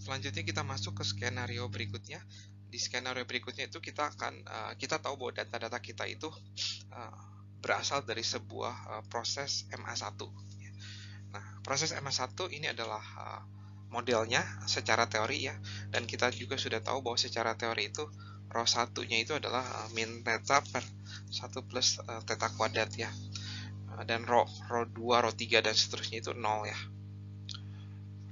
Selanjutnya kita masuk ke skenario berikutnya. Di skenario berikutnya itu kita tahu bahwa data-data kita itu berasal dari sebuah proses MA1. Nah, proses MA1 ini adalah modelnya secara teori ya, dan kita juga sudah tahu bahwa secara teori itu rho 1-nya itu adalah min theta per 1 plus theta kuadrat ya. Dan rho 2, rho 3 dan seterusnya itu 0 ya.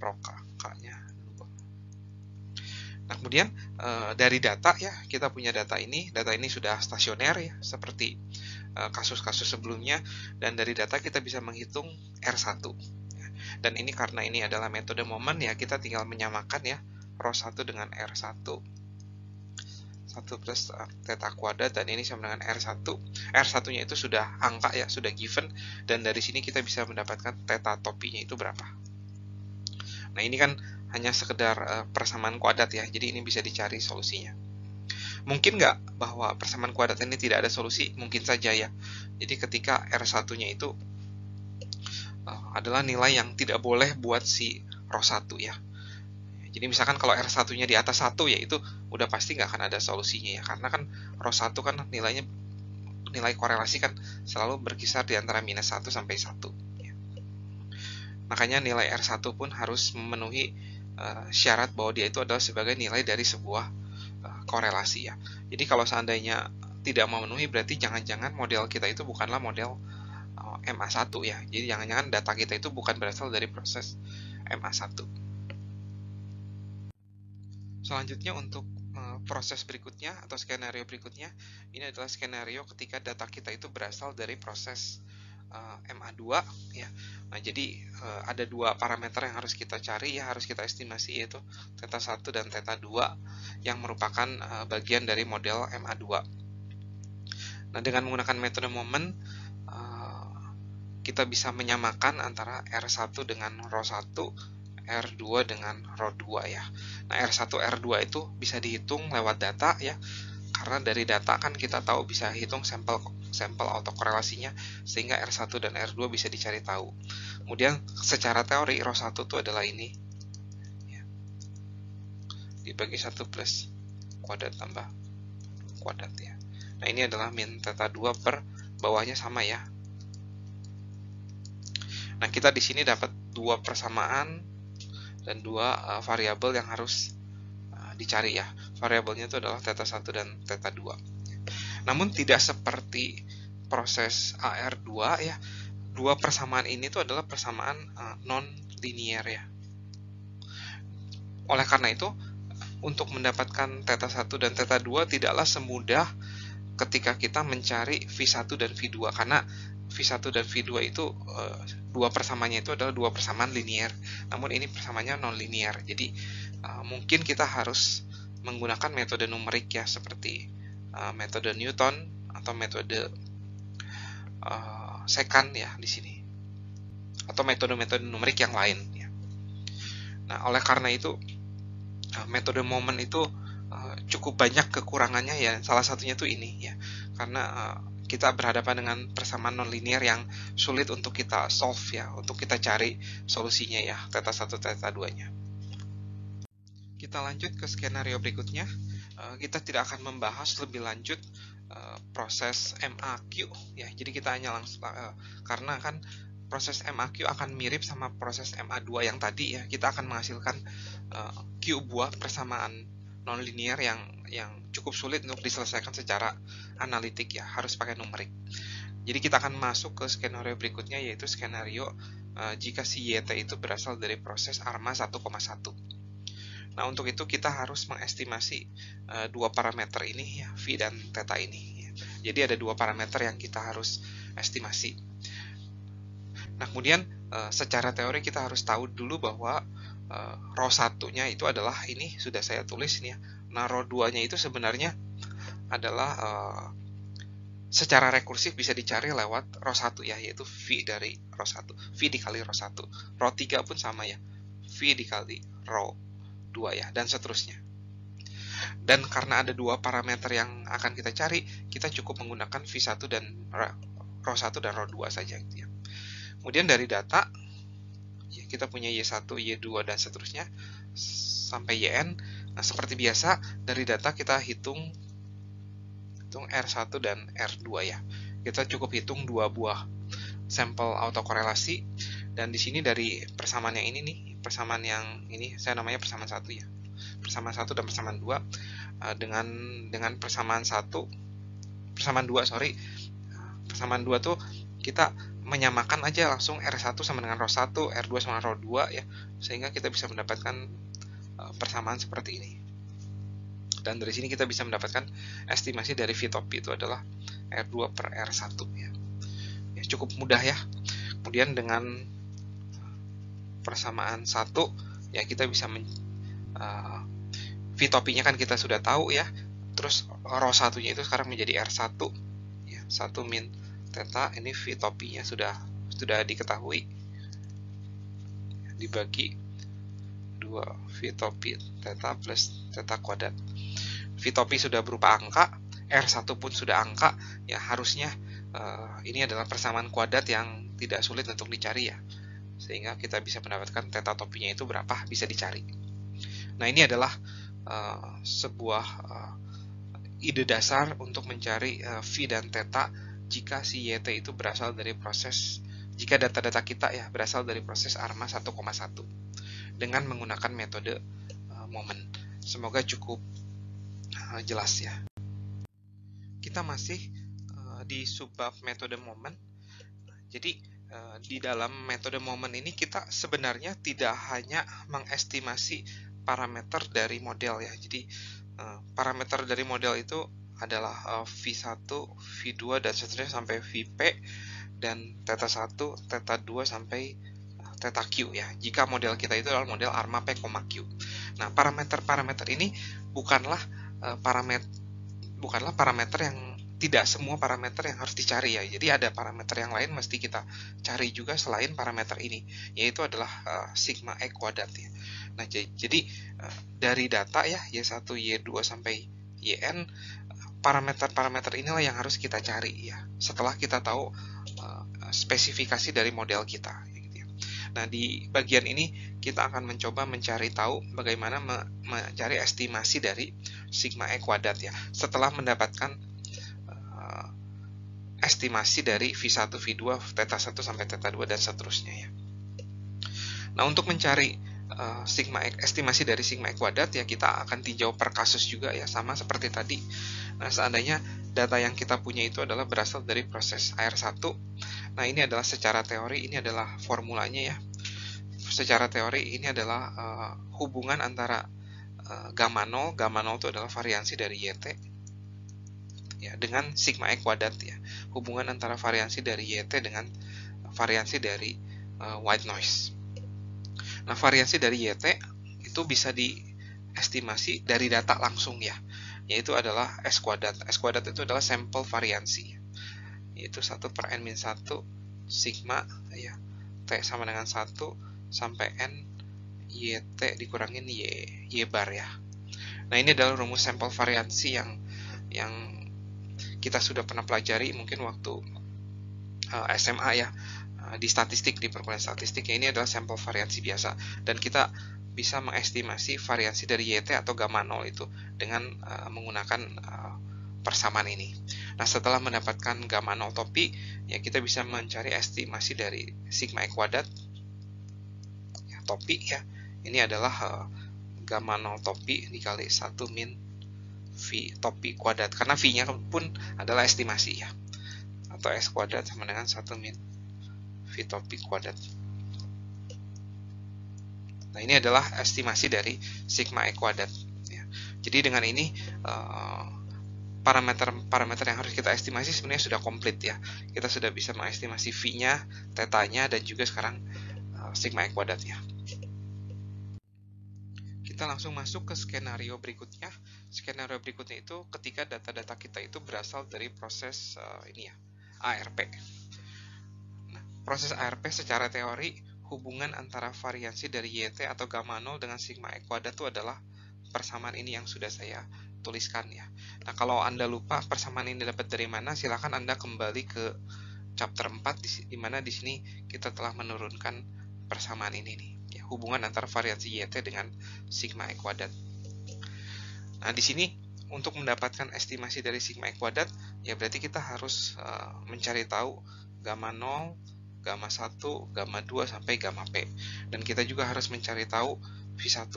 Rho K-nya. Nah, kemudian dari data ya, kita punya data ini sudah stasioner ya, seperti kasus-kasus sebelumnya, dan dari data kita bisa menghitung R1. Dan ini karena ini adalah metode momen ya, kita tinggal menyamakan ya rho 1 dengan R1. 1 plus theta kuadrat, dan ini sama dengan R1. R1-nya itu sudah angka ya, sudah given, dan dari sini kita bisa mendapatkan theta topinya itu berapa. Nah, ini kan hanya sekedar persamaan kuadrat ya, jadi ini bisa dicari solusinya. Mungkin nggak bahwa persamaan kuadrat ini tidak ada solusi? Mungkin saja ya. Jadi ketika R1-nya itu adalah nilai yang tidak boleh buat si rho 1 ya. Jadi misalkan kalau R1-nya di atas 1 ya, itu udah pasti nggak akan ada solusinya ya, karena kan rho 1 kan nilai korelasi kan selalu berkisar di antara minus 1 sampai 1 ya. Makanya nilai R1 pun harus memenuhi syarat bahwa dia itu adalah sebagai nilai dari sebuah korelasi ya. Jadi kalau seandainya tidak memenuhi, berarti jangan-jangan model kita itu bukanlah model MA1 ya. Jadi jangan-jangan data kita itu bukan berasal dari proses MA1. Selanjutnya untuk proses berikutnya atau skenario berikutnya, ini adalah skenario ketika data kita itu berasal dari proses MA2 ya. Nah, jadi ada dua parameter yang harus kita cari ya, harus kita estimasi, yaitu theta 1 dan theta 2 yang merupakan bagian dari model MA2. Nah, dengan menggunakan metode momen kita bisa menyamakan antara R1 dengan rho 1, R2 dengan rho 2 ya. Nah, R1, R2 itu bisa dihitung lewat data ya. Karena dari data kan kita tahu bisa hitung sampel autokorelasinya, sehingga R1 dan R2 bisa dicari tahu. Kemudian secara teori rho 1 itu adalah ini ya, dibagi 1 plus kuadrat tambah kuadrat ya. Nah, ini adalah min theta 2 per bawahnya sama ya. Nah, kita di sini dapat dua persamaan dan dua variabel yang harus dicari ya. Variabelnya itu adalah theta 1 dan theta 2. Namun tidak seperti proses AR2 ya. Dua persamaan ini tuh adalah persamaan non-linear ya. Oleh karena itu, untuk mendapatkan theta 1 dan theta 2 tidaklah semudah ketika kita mencari V1 dan V2, karena V1 dan V2 itu dua persamaannya itu adalah dua persamaan linear, namun ini persamaannya non-linear. Jadi mungkin kita harus menggunakan metode numerik ya, seperti metode Newton atau metode secant ya di sini, atau metode-metode numerik yang lain ya. Nah, oleh karena itu metode momen itu cukup banyak kekurangannya ya. Salah satunya tuh ini ya, karena kita berhadapan dengan persamaan nonlinear yang sulit untuk kita solve ya, untuk kita cari solusinya ya, theta 1, theta 2-nya. Kita lanjut ke skenario berikutnya. Kita tidak akan membahas lebih lanjut proses MAQ ya. Jadi kita hanya langsung karena kan proses MAQ akan mirip sama proses MA2 yang tadi ya. Kita akan menghasilkan Q buah persamaan nonlinear yang cukup sulit untuk diselesaikan secara analitik ya, harus pakai numerik. Jadi kita akan masuk ke skenario berikutnya, yaitu skenario jika si YT itu berasal dari proses ARMA 1,1. Nah, untuk itu kita harus mengestimasi dua parameter ini ya, V dan theta ini ya. Jadi ada dua parameter yang kita harus estimasi. Nah, kemudian secara teori kita harus tahu dulu bahwa rho 1-nya itu adalah ini, sudah saya tulis ini ya. Nah, rho 2-nya itu sebenarnya adalah secara rekursif bisa dicari lewat rho 1 ya, yaitu V dari rho 1. V dikali rho 1. Rho 3 pun sama ya. V dikali rho 2 ya, dan seterusnya. Dan karena ada dua parameter yang akan kita cari, kita cukup menggunakan V1 dan rho 1 dan rho 2 saja gitu ya. Kemudian dari data kita punya Y1, Y2 dan seterusnya. sampai YN. Nah, seperti biasa dari data kita hitung R1 dan R2 ya. Kita cukup hitung 2 buah sampel autokorelasi, dan di sini dari persamaan yang ini nih, persamaan yang ini saya namanya persamaan 1 ya. Persamaan 1 dan persamaan 2 dengan persamaan 2 tuh kita menyamakan aja langsung R1 sama dengan ρ 1, R2 sama dengan ρ 2 ya, sehingga kita bisa mendapatkan persamaan seperti ini. Dan dari sini kita bisa mendapatkan estimasi dari V top P itu adalah R2 per R1 ya. Ya, cukup mudah ya. Kemudian dengan persamaan 1 ya kita bisa V top P-nya kan kita sudah tahu ya. Terus ρ 1-nya itu sekarang menjadi R1 ya, 1 min theta. Ini V top P-nya sudah diketahui, dibagi 2 V top P theta plus theta kuadrat. V top P sudah berupa angka, R1 pun sudah angka, ya harusnya ini adalah persamaan kuadrat yang tidak sulit untuk dicari ya, sehingga kita bisa mendapatkan theta top P-nya itu berapa, bisa dicari. Nah, ini adalah sebuah ide dasar untuk mencari V dan theta jika si YT itu berasal dari proses, jika data-data kita ya berasal dari proses ARMA 1,1 dengan menggunakan metode momen. Semoga cukup jelas ya. Kita masih di subbab metode momen. Jadi di dalam metode momen ini kita sebenarnya tidak hanya mengestimasi parameter dari model ya. Jadi parameter dari model itu adalah V1, V2 dan seterusnya sampai VP, dan theta 1, theta 2 sampai theta Q ya. Jika model kita itu adalah model ARMA P, Q. Nah, parameter-parameter ini bukanlah parameter yang, tidak semua parameter yang harus dicari ya. Jadi ada parameter yang lain mesti kita cari juga selain parameter ini, yaitu adalah sigma E kuadrat ya. Nah, jadi dari data ya Y1, Y2 sampai YN, parameter-parameter inilah yang harus kita cari ya, setelah kita tahu spesifikasi dari model kita gitu ya. Nah, di bagian ini kita akan mencoba mencari tahu bagaimana mencari estimasi dari sigma E kuadrat ya, setelah mendapatkan estimasi dari V1, V2, theta 1 sampai theta 2 dan seterusnya ya. Nah, untuk mencari estimasi dari sigma E kuadrat ya, kita akan tinjau per kasus juga ya, sama seperti tadi. Nah, seandainya data yang kita punya itu adalah berasal dari proses AR1. Nah, ini adalah secara teori, ini adalah formulanya ya. Secara teori ini adalah hubungan antara gamma 0 itu adalah variansi dari YT ya, dengan sigma E kuadrat ya. Hubungan antara variansi dari YT dengan variansi dari white noise. Nah, variansi dari YT itu bisa diestimasi dari data langsung ya, yaitu adalah S kuadrat. S kuadrat itu adalah sampel variansi, yaitu 1 per N-1 sigma ya, T sama dengan 1 sampai N YT dikurangin Y bar ya. Nah, ini adalah rumus sampel variansi yang kita sudah pernah pelajari mungkin waktu SMA ya, di statistik, di perkuliahan statistik ya. Ini adalah sampel variansi biasa, dan kita bisa mengestimasi variansi dari YT atau gamma 0 itu dengan menggunakan persamaan ini. Nah, setelah mendapatkan gamma 0 topi ya, kita bisa mencari estimasi dari sigma E kuadrat ya, topi ya. Ini adalah gamma 0 topi dikali 1 min V topi kuadrat, karena V-nya pun adalah estimasi ya, atau S kuadrat sama dengan 1 min V topi kuadrat. Nah, ini adalah estimasi dari sigma E kuadrat ya. Jadi dengan ini parameter yang harus kita estimasi sebenarnya sudah komplit ya. Kita sudah bisa mengestimasi V-nya, theta-nya, dan juga sekarang sigma E kuadratnya. Kita langsung masuk ke skenario berikutnya. Skenario berikutnya itu ketika data-data kita itu berasal dari proses ini ya, ARP. Nah, proses ARP secara teori, hubungan antara variansi dari YT atau gamma 0 dengan sigma E kuadrat itu adalah persamaan ini yang sudah saya tuliskan ya. Nah, kalau Anda lupa persamaan ini dapat dari mana, silakan Anda kembali ke chapter 4 di mana di sini kita telah menurunkan persamaan ini nih ya, hubungan antara variansi YT dengan sigma E kuadrat. Nah, di sini untuk mendapatkan estimasi dari sigma E kuadrat, ya berarti kita harus mencari tahu gamma 0, gamma 1, gamma 2 sampai gamma P. Dan kita juga harus mencari tahu V1,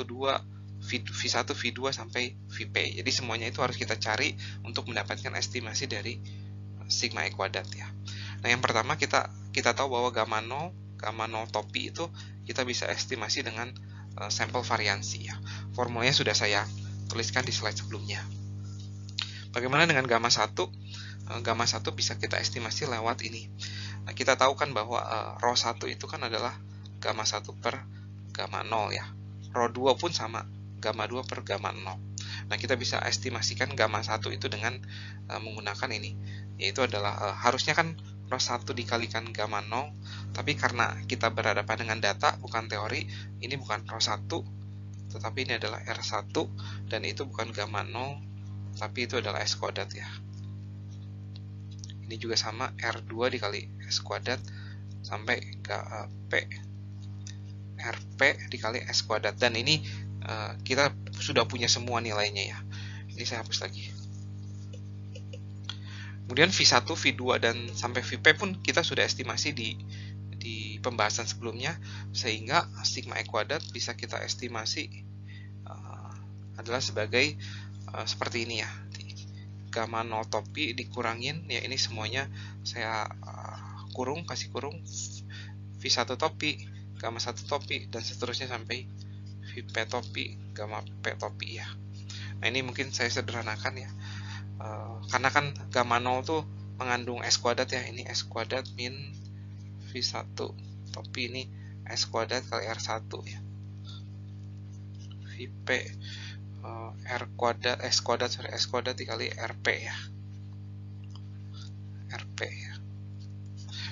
V1, V2 sampai Vp. Jadi semuanya itu harus kita cari untuk mendapatkan estimasi dari sigma E kuadrat ya. Nah, yang pertama kita tahu bahwa gamma 0 topi itu kita bisa estimasi dengan sampel variansi ya. Formulanya sudah saya tuliskan di slide sebelumnya. Bagaimana dengan gamma 1? Gamma 1 bisa kita estimasi lewat ini. Nah, kita tahu kan bahwa rho 1 itu kan adalah gamma 1 per gamma 0 ya. Rho 2 pun sama, gamma 2 per gamma 0. Nah, kita bisa estimasikan gamma 1 itu dengan menggunakan ini. Yaitu adalah harusnya kan rho 1 dikalikan gamma 0, tapi karena kita berhadapan dengan data, bukan teori, ini bukan rho 1, tetapi ini adalah R1, dan itu bukan gamma 0, tapi itu adalah S kuadrat ya. Ini juga sama, R2 dikali S kuadrat sampai P RP dikali S kuadrat. Dan ini kita sudah punya semua nilainya ya. Ini saya hapus lagi. Kemudian V1, V2 dan sampai Vp pun kita sudah estimasi di pembahasan sebelumnya, sehingga sigma E kuadrat bisa kita estimasi adalah sebagai seperti ini ya. Gamma 0 topi dikurangin ya, ini semuanya saya kasih kurung V1 topi, gamma 1 topi, dan seterusnya sampai Vp topi, gamma P topi ya. Nah, ini mungkin saya sederhanakan ya. Karena kan gamma 0 tuh mengandung S kuadrat ya, ini S kuadrat min V1 topi, ini S kuadrat kali R1 ya. Vp R kuadrat, S kuadrat dikali RP ya. RP ya.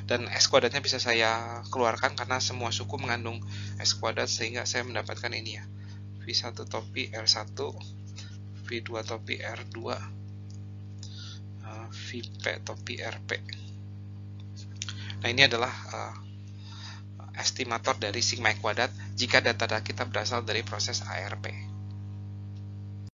Dan S kuadratnya bisa saya keluarkan karena semua suku mengandung S kuadrat, sehingga saya mendapatkan ini ya. V1 topi R1, V2 topi R2, Vp topi RP. Nah, ini adalah estimator dari sigma E kuadrat jika data kita berasal dari proses ARP.